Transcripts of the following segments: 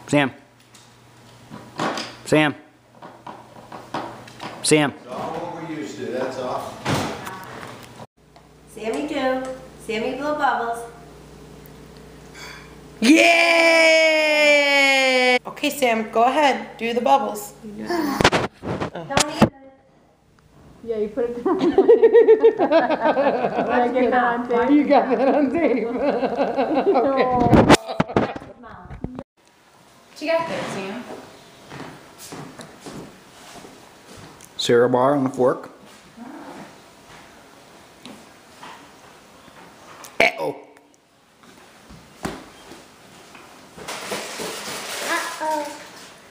Sam. Sam. Sam. It's all what we're used to, that's all. Sammy do. Sammy blow bubbles. Yay! Okay, Sam, go ahead. Do the bubbles. Don't even. Yeah, you put it down. Let's get that on tape. You got that on tape. Okay. What you got there, Sam? Cereal bar on the fork. Uh-oh.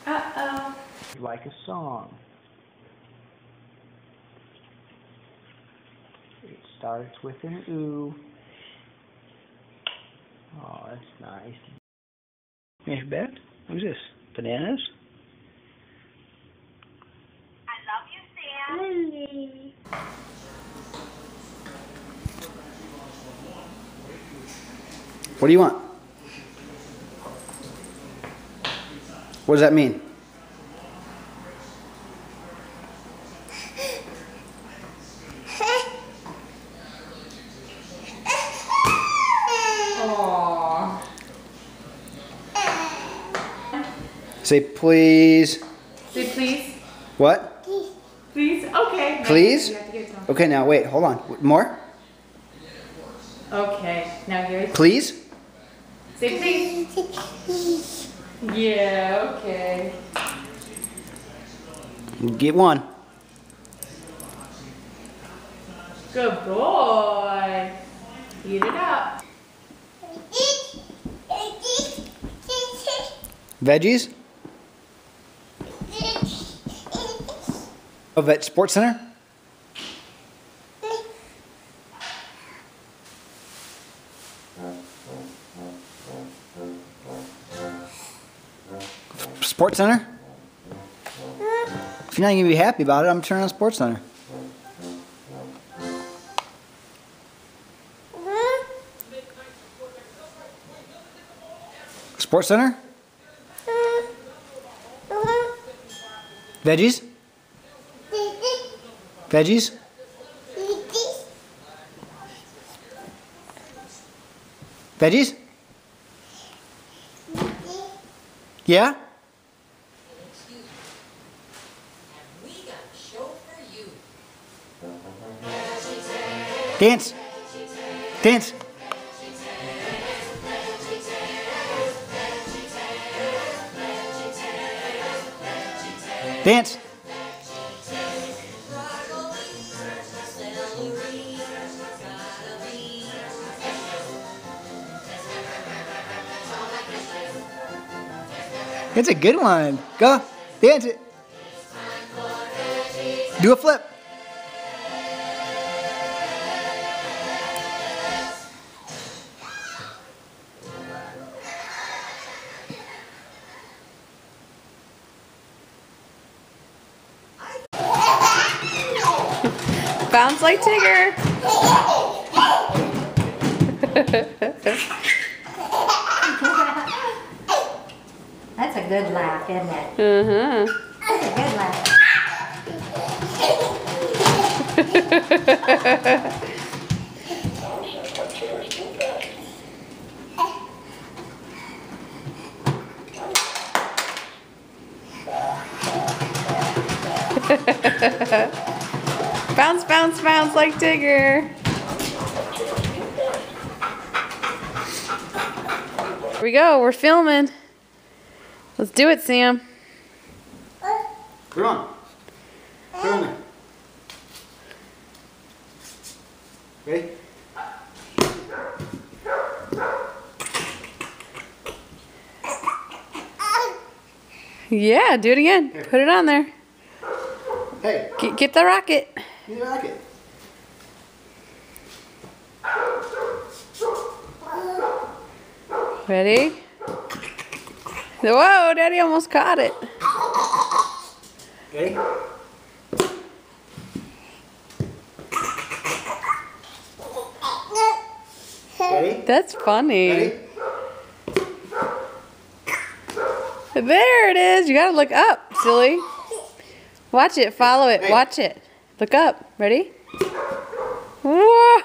Uh-oh. Like a song. It starts with an ooh. Oh, that's nice. Hey, Beth, who's this? Bananas? I love you, Sam. What do you want? What does that mean? Aww. Say please. Say please. What? Please? Okay. Please? You have to give it to him. Okay, now wait, hold on. More? Okay. Now here's. Please? Say please. Yeah, okay. Get one. Good boy. Eat it up. Veggies? Oh, Vet Sports Center? Sports Center? If you're not going to be happy about it, I'm turning on Sports Center. Sports Center? Veggies? Veggies? Veggies? Yeah? Dance. Dance. Dance. It's a good one. Go. Dance it. Do a flip. Bounce like Tigger. That's a good laugh, isn't it? Uh-huh. That's a good laugh. Bounce, bounce, bounce like Tigger. Here we go. We're filming. Let's do it, Sam. Put it on. Put it on there. Ready? Yeah, do it again. Here. Put it on there. Hey, Get the rocket. you like it. Ready? Whoa, Daddy almost caught it. Ready? Ready? That's funny. Ready? There it is. You gotta look up, silly. Watch it. Follow it. Watch it. Look up. Ready? Whoa!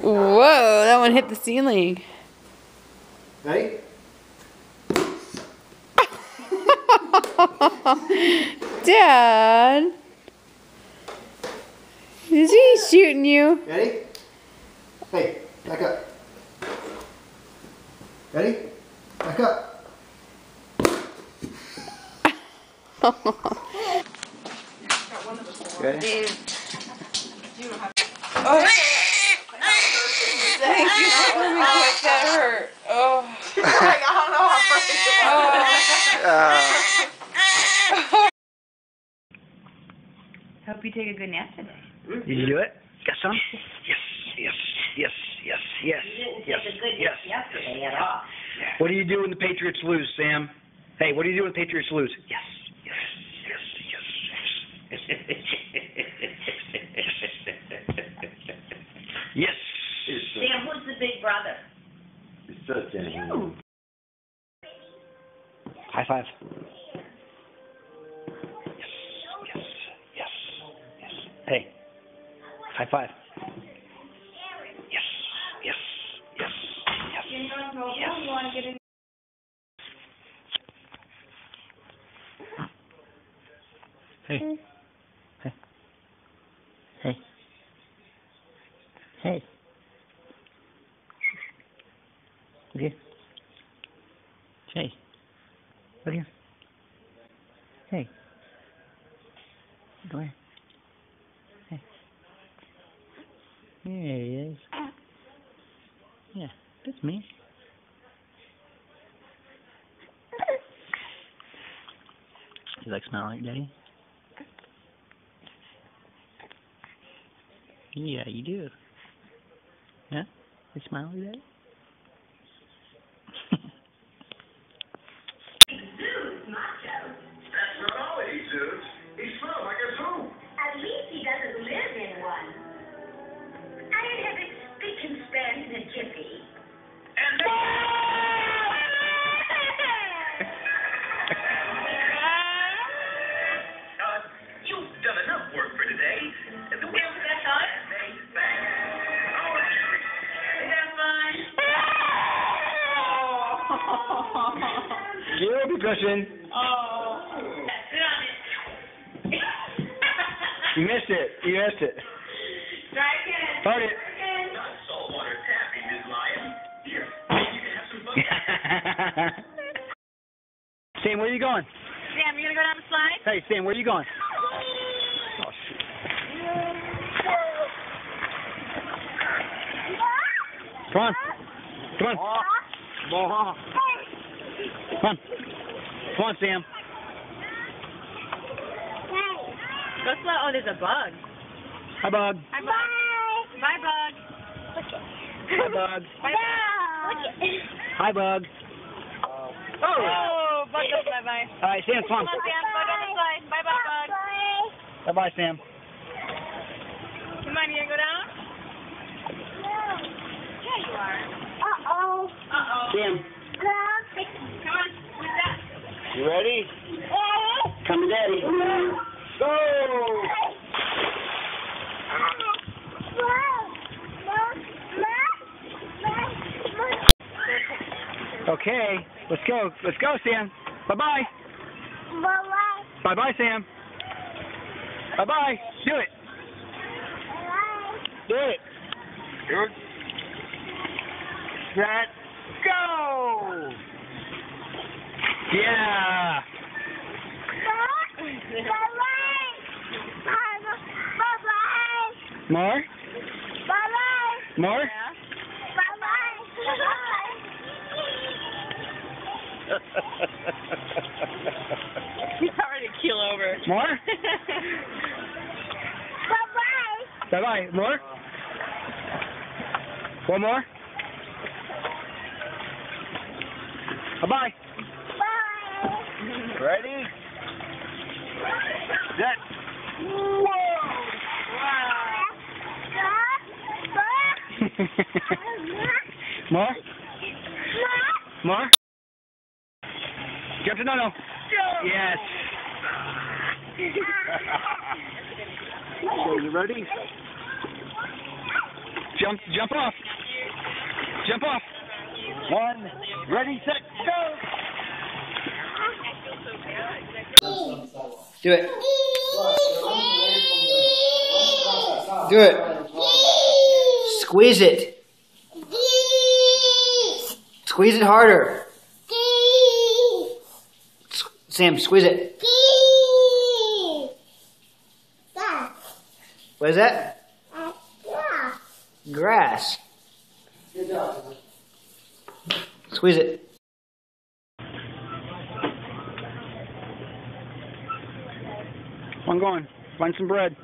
Whoa, that one hit the ceiling. Ready? Dad, is he shooting you? Ready? Hey, back up. Ready? Back up. Ready? Thank you for me quick. That hurt. Oh. I don't know how Hope you take a good nap today. Did you do it? Got some? Yes, yes, yes, yes, yes, yes, yes. Yesterday at all. What do you do when the Patriots lose, Sam? Hey, what do you do when the Patriots lose? Yes, yes, yes, yes, yes. Yes. Sam, who's the big brother? It's such a... High five. Yes, yes, yes, yes. Hey, high five. Yes, yes, yes, yes. You want to get in? Hey. Hey. Hey. Hey. Look here. Hey. Look here. Hey. Go here. Hey. There he is. Yeah, that's me. You like smiling like Daddy? Yeah, you do. Yeah? You smile like Daddy? That's not all he exudes. He smells like a zoo. At least he doesn't live in one. I'd have it spick and span in a jiffy. And you've done enough work for today. The wheel for that time? Whoopee cushion. You missed it. You missed it. Try again. Start it. Not saltwater taffy, Ms. Lion. Here, you can have some fun. Sam, where are you going? Sam, you gonna go down the slide? Hey, Sam, where are you going? Oh, shoot. Come on. Come on. Come on. Come on, Sam. Go slow. Oh, there's a bug. Hi, Bug. Hi, bug. Bye, bug. Hi, Bug. Bye. Hi, Bug. Oh, bug goes bye-bye. All right, Sam, come on. Come on, Sam. Go down the slide. Bye-bye, bug. Bye-bye, Sam. Come on, you gonna go down? Yeah, you are. Uh-oh. Sam, Come on. Who's that? you ready? Come to Daddy. Go! Okay, let's go. Let's go, Sam. Bye-bye. Bye-bye, Sam. Bye-bye. Do it. Do it. Good. Set. Go! Yeah. More? More? He's already keel over. More? Bye-bye. More? One more? Bye-bye. Ready? Set. Yes. So you ready? Jump off. Jump off. 1, ready, set, go! Do it. Do it. Squeeze it. Squeeze it harder. Sam, squeeze it. What is that? Grass. Squeeze it. I'm going. Find some bread.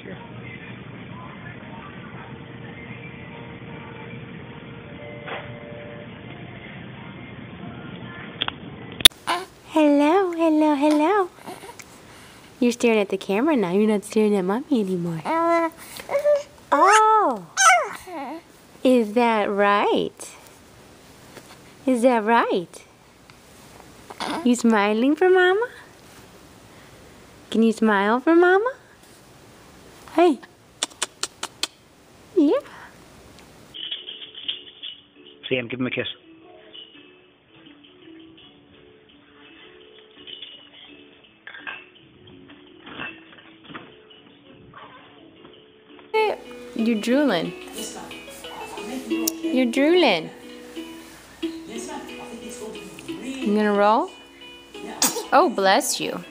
Sure. Hello, hello, hello. You're staring at the camera now. You're not staring at mommy anymore. Oh, is that right? Is that right? You smiling for mama? Can you smile for mama? Hey. Yeah. Sam, give him a kiss. You're drooling. You're drooling. You gonna roll? Oh, bless you.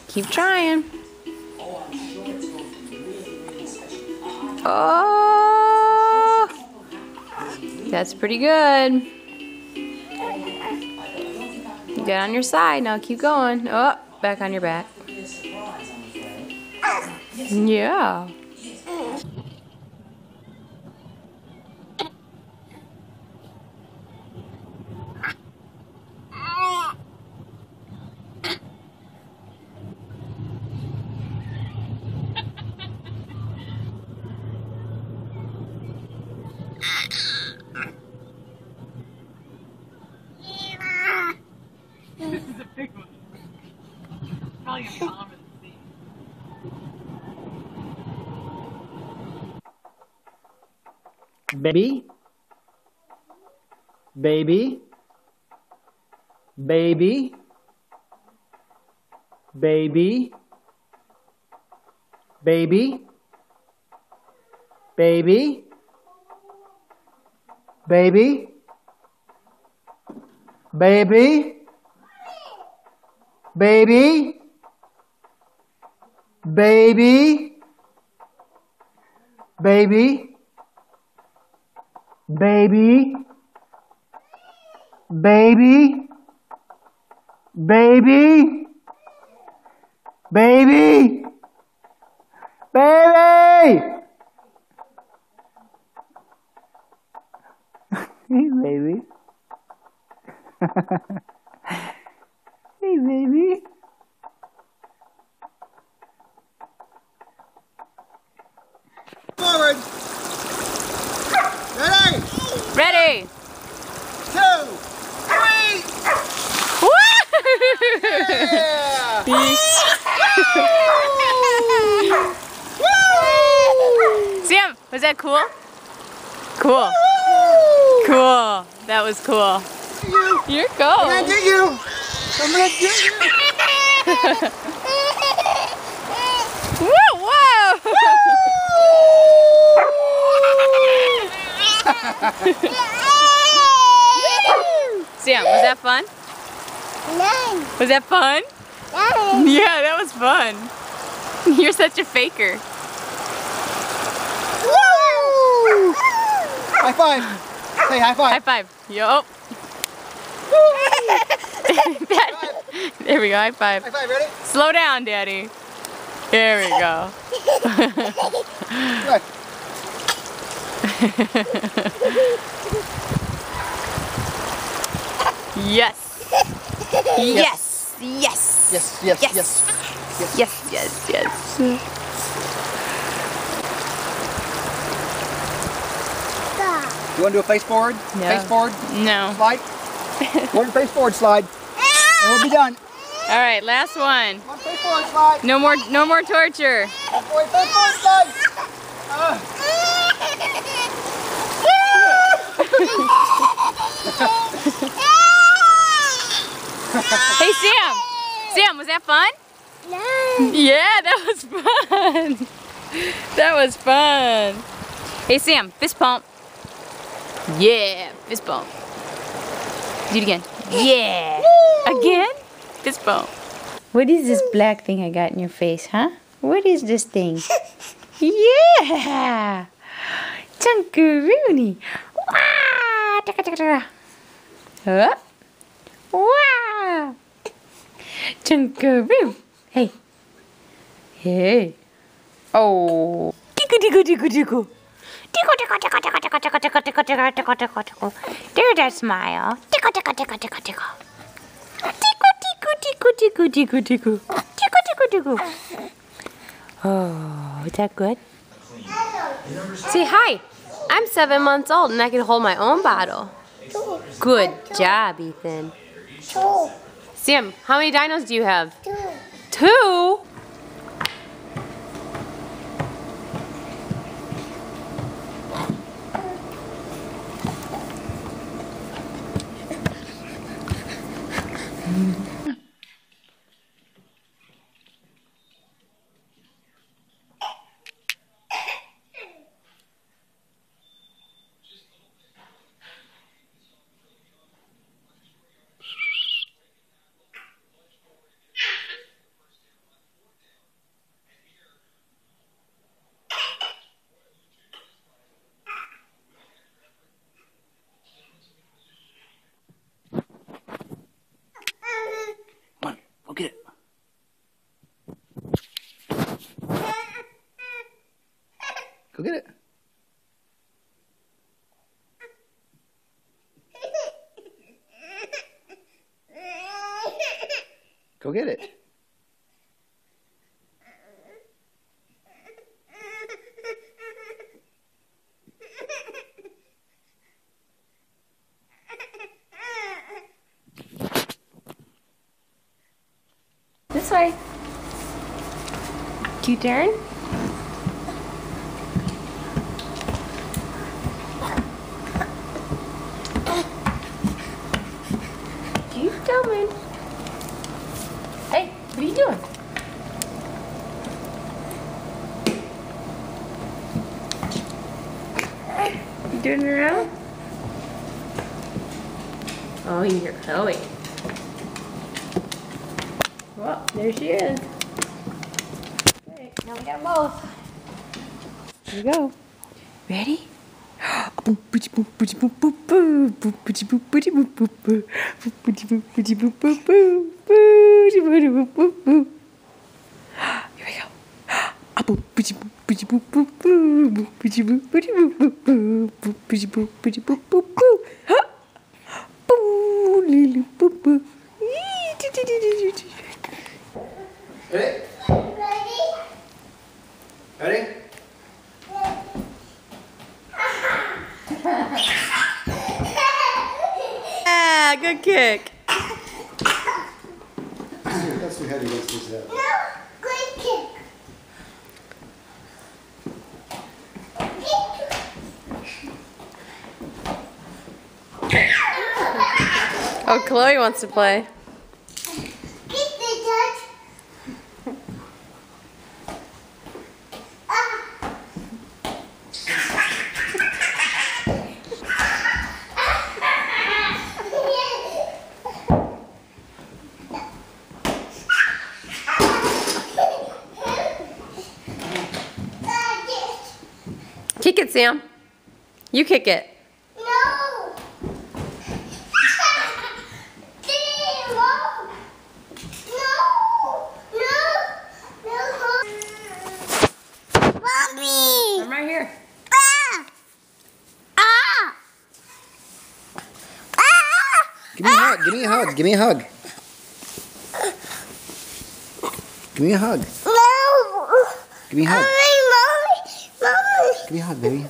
Keep trying. Oh, that's pretty good. Get on your side now. Keep going. Oh, back on your back. Yeah. This is a big one. Probably gonna calm it. Baby. Baby. Baby. Baby. Baby. Baby. Baby. Baby. Baby. Baby. Baby. Baby. Baby. Baby. Baby. Baby. Hey, baby. Hey, baby. Forward. Ready? Ready. 2, 3. Yeah. Sam, was that cool? Cool. Cool. That was cool. You're cool. I'm gonna get you. I'm gonna get you. Whoa, whoa. Sam, was that fun? Was that fun? Yeah, that was fun. You're such a faker. High five. Say high five. High five. Yup. There we go. High five. High five. Ready? Slow down, Daddy. There we go. Good. Yes. Yes. Yes. Yes, yes, yes. Yes, yes, yes. You want to do a face forward? No. Face forward? No. Slide? One face forward slide. And we'll be done. All right, last one. One face forward slide. No more torture. Face forward slide. Hey, Sam. Sam, was that fun? No. Yeah, that was fun. That was fun. Hey, Sam, fist pump. Yeah, fist bump. Do it again. Yeah. Again? Fist bump. What is this black thing I got in your face, huh? What is this thing? Yeah. Chunkaroony. Wow. Huh? Wow. Chunkaroo. Hey. Hey. Oh. Tickle, tickle, tickle, tickle. Tickle, tickle, tickle, tickle, tickle, tickle, tickle, tickle, tickle, tickle, tickle, tickle. There's that smile. Tickle, tickle, tickle, tickle, tickle. Tickle, tickle, tickle, tickle, tickle, tickle. Tickle, tickle, tickle. Oh, is that good? Say hi. I'm 7 months old and I can hold my own bottle. Good job, Ethan. Sam, how many dinos do you have? 2? Go get it. Go get it. Go get it. This way. Q-turn. Keep coming. Hey, what are you doing? You doing it around? Oh, you're Chloe. Well, there she is. Okay, now we got both. Here we go. Ready? Ready? Ready? Yeah, good kick. That's your head against his head. Oh, Chloe wants to play. Kick it, Sam. You kick it. I'm right here. Give me a hug. Give me a hug. Give me a hug. Give me a hug. Give me a hug. Give me a hug, baby.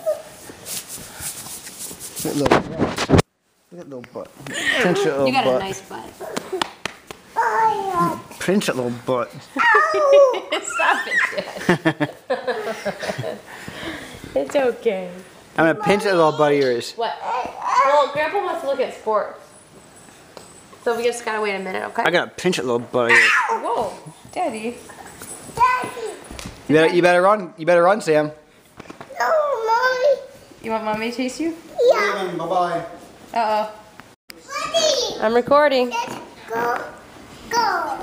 Look at that little butt. Pinch your little butt. You got a nice butt. Pinch that little butt. Stop it, Dad. It's okay. I'm gonna pinch that little butt of yours. What? Well, Grandpa wants to look at sports. So we just gotta wait a minute, okay? I gotta pinch that little butt of yours. Whoa, Daddy. You better run. You better run, Sam. No, Mommy. You want Mommy to chase you? Yeah. Bye-bye. Uh-oh. I'm recording. Let's go. Go.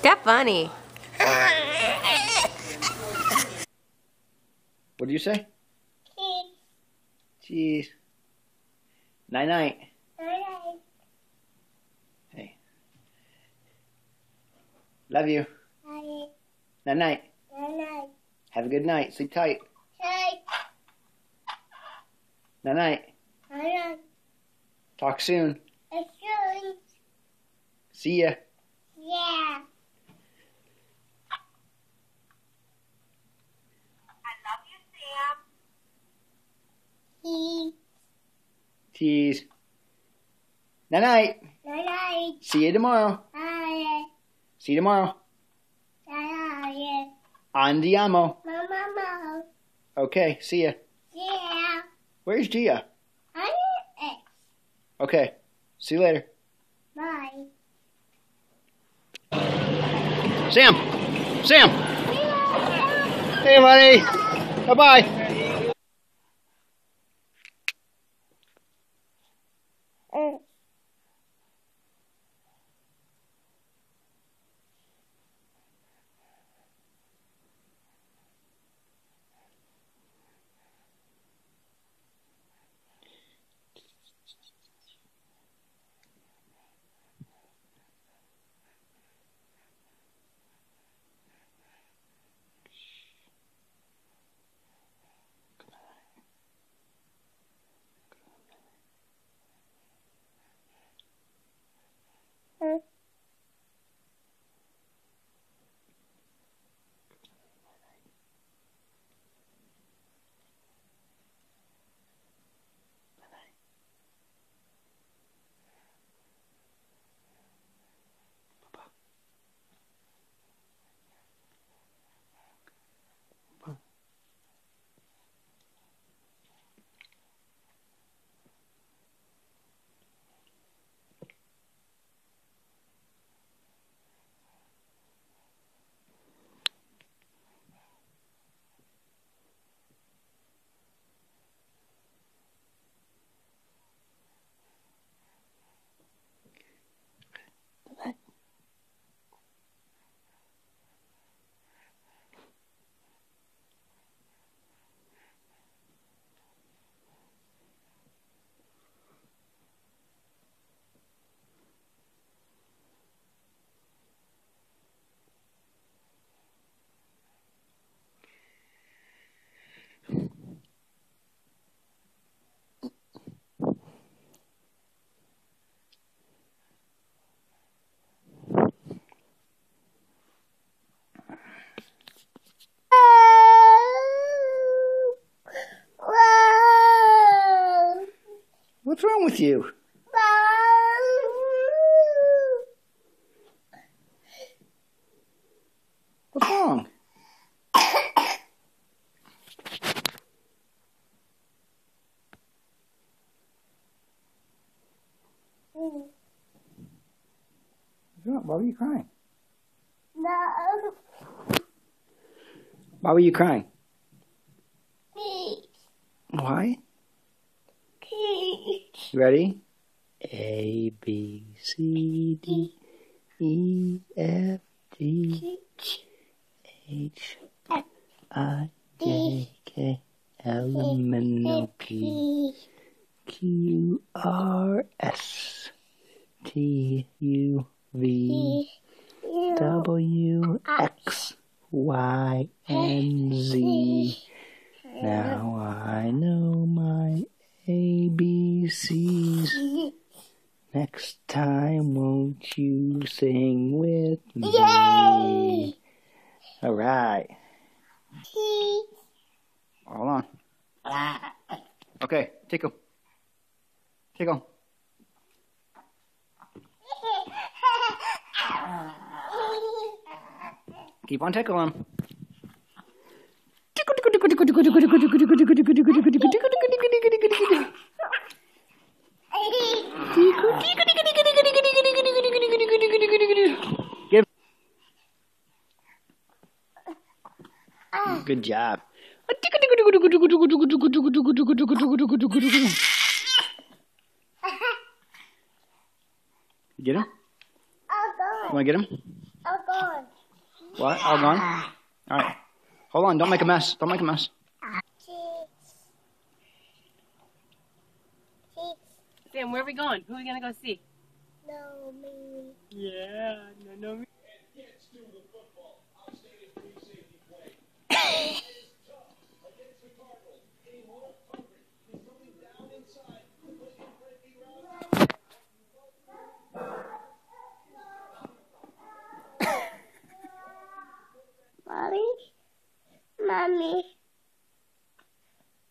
That funny. What did you say? Jeez. Night-night. Hey. Love you. Night-night. Have a good night. Sleep tight. Night-night. Talk soon. See ya. Yeah. Tease. Night-night. Night-night. See you tomorrow. Bye. See you tomorrow. Bye. Andiamo. Mama. Okay, see ya. Yeah. Where's Gia? I X. Okay, see you later. Bye. Sam! Sam! Hey, buddy! Bye-bye! What's wrong with you? What's wrong? What's wrong? Why were you crying? No. Why were you crying? Why? You ready? A, B, C, D, E, F, G, H, I, J, K, L, M, N, O, P, Q, R, S, T, U, V, W, X, Y, and Z. Now I know my ABCs. Next time, won't you sing with me? Yay! All right. Hold on. Okay, tickle. Tickle. Keep on tickling. Give. Good job. Get him? You want to get him? What? All gone? All right. Hold on. Don't make a mess. Don't make a mess. Sam, where are we going? Who are we going to go see? No, me. Yeah, no, me. Mommy,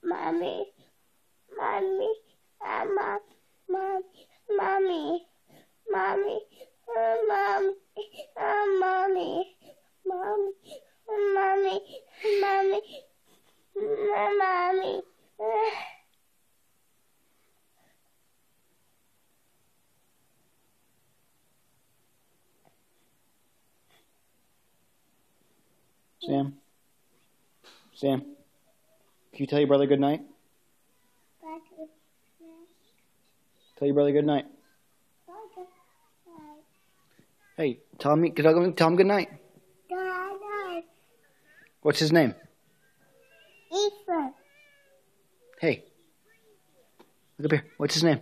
mommy, mommy, mama, mommy, mommy, mommy, mommy, mommy, mommy. Sam, can you tell your brother good night? Tell your brother good night. Hey, tell him good night. Good night. What's his name? Ethan. Hey, look up here. What's his name?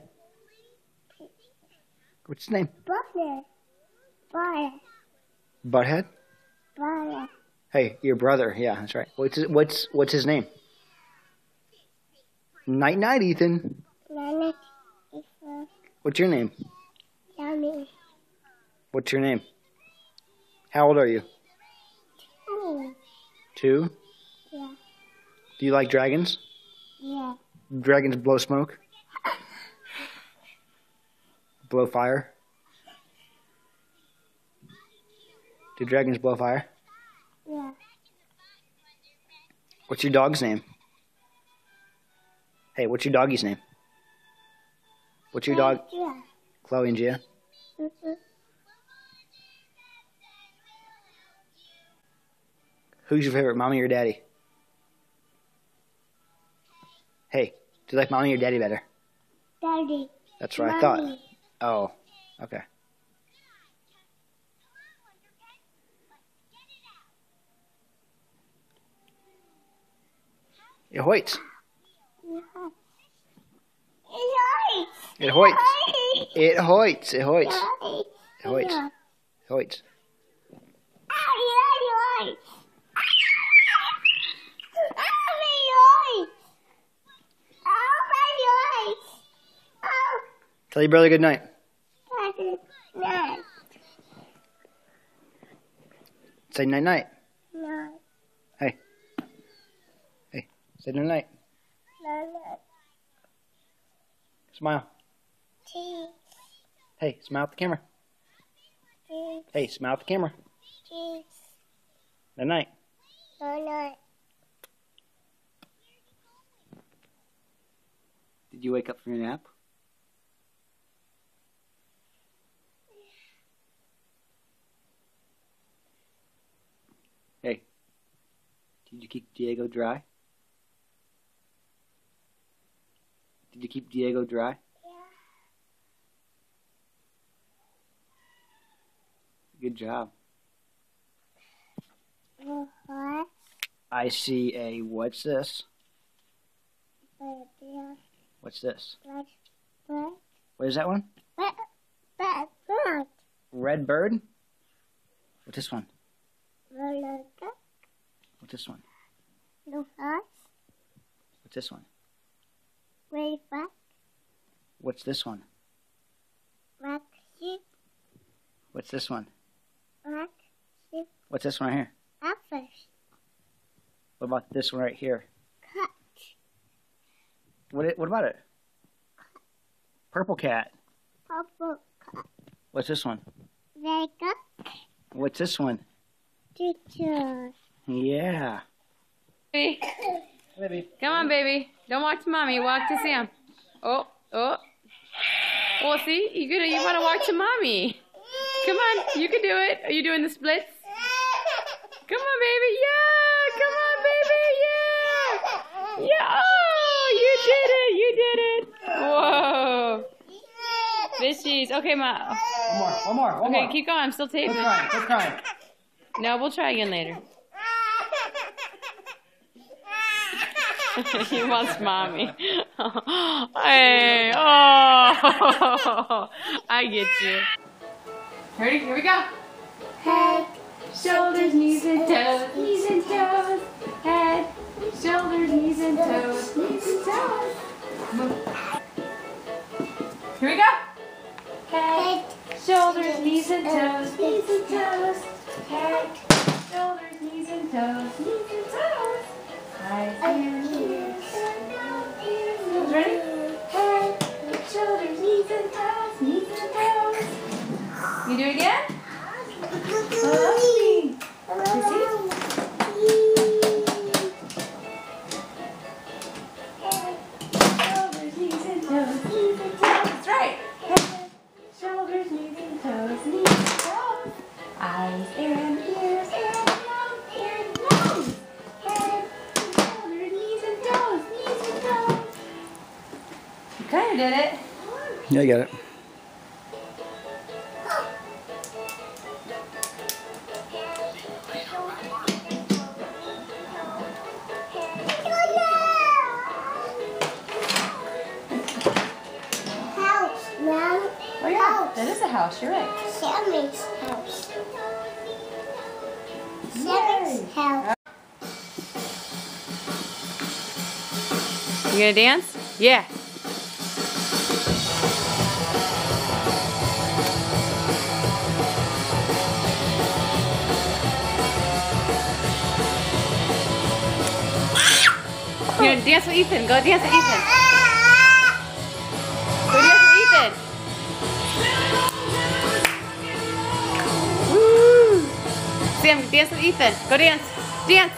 What's his name? Butthead. Butthead? Butthead. Hey, your brother. Yeah, that's right. What's his name? Night night, Ethan. Night, Ethan. What's your name? Yummy. What's your name? How old are you? 2? Yeah. Do you like dragons? Yeah. Dragons blow smoke? Blow fire? Do dragons blow fire? Yeah. What's your dog's name? Hey, what's your doggy's name? What's your dog? Yeah. Chloe and Gia? Who's your favorite, mommy or daddy? Hey, do you like mommy or daddy better? Daddy. That's what I thought. Oh, okay. It hoits. It hoits. It hoits. It hoits. It hoits. It hoits. Tell your brother good night. Say night night. Hey. Hey. Say night night. Smile. Hey, smile at the camera. Hey, smile at the camera. Night night. Did you wake up from your nap? Hey, did you keep Diego dry? Did you keep Diego dry? Good job. What? I see a, what's this? What's this? What is that one? Red bird? What's this one? What's this one? What's this one? What's this one? What's this one? What's this one right here? What about this one right here? What about it? Purple cat. What's this one? What's this one? Yeah. Baby. Baby. Come on, baby. Don't walk to mommy. Walk to Sam. Oh. Well, see, you want to walk to mommy. Come on, you can do it. Are you doing the splits? Come on, baby. Yeah. Come on, baby. Yeah. Yeah. Oh, you did it. Whoa. Fishies. Okay, Ma. One more. Okay, keep going. I'm still taping. Quit crying. No, we'll try again later. He wants mommy. Hey, oh, I get you. Ready? Here we go. Head, shoulders, knees and toes, knees and toes. Head, shoulders, knees and toes, knees and toes. Here we go. Head, shoulders, knees and toes, knees and toes. Head, shoulders, knees and toes, knees and toes. Eyes and ears. Ready? Head, shoulders, knees and toes, knees and toes. You do it again? Shoulders, knees and toes, knees and toes. That's right. Head, shoulders, knees and toes, knees and toes. Eyes and ears and mouth and nose. Head, shoulders, knees and toes, knees and toes. You kind of did it. Yeah, I got it. Oh yeah, that is a house, you're right. Sammy's house. Sammy's house. You gonna dance? Yeah. You gonna dance with Ethan? Go dance with Ethan. Go dance with Ethan. Woo! Sam, dance with Ethan. Go dance. Dance.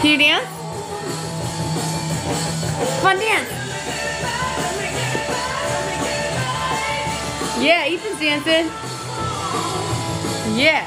Can you dance? Come on, dance. Yeah, Ethan's dancing. Yeah.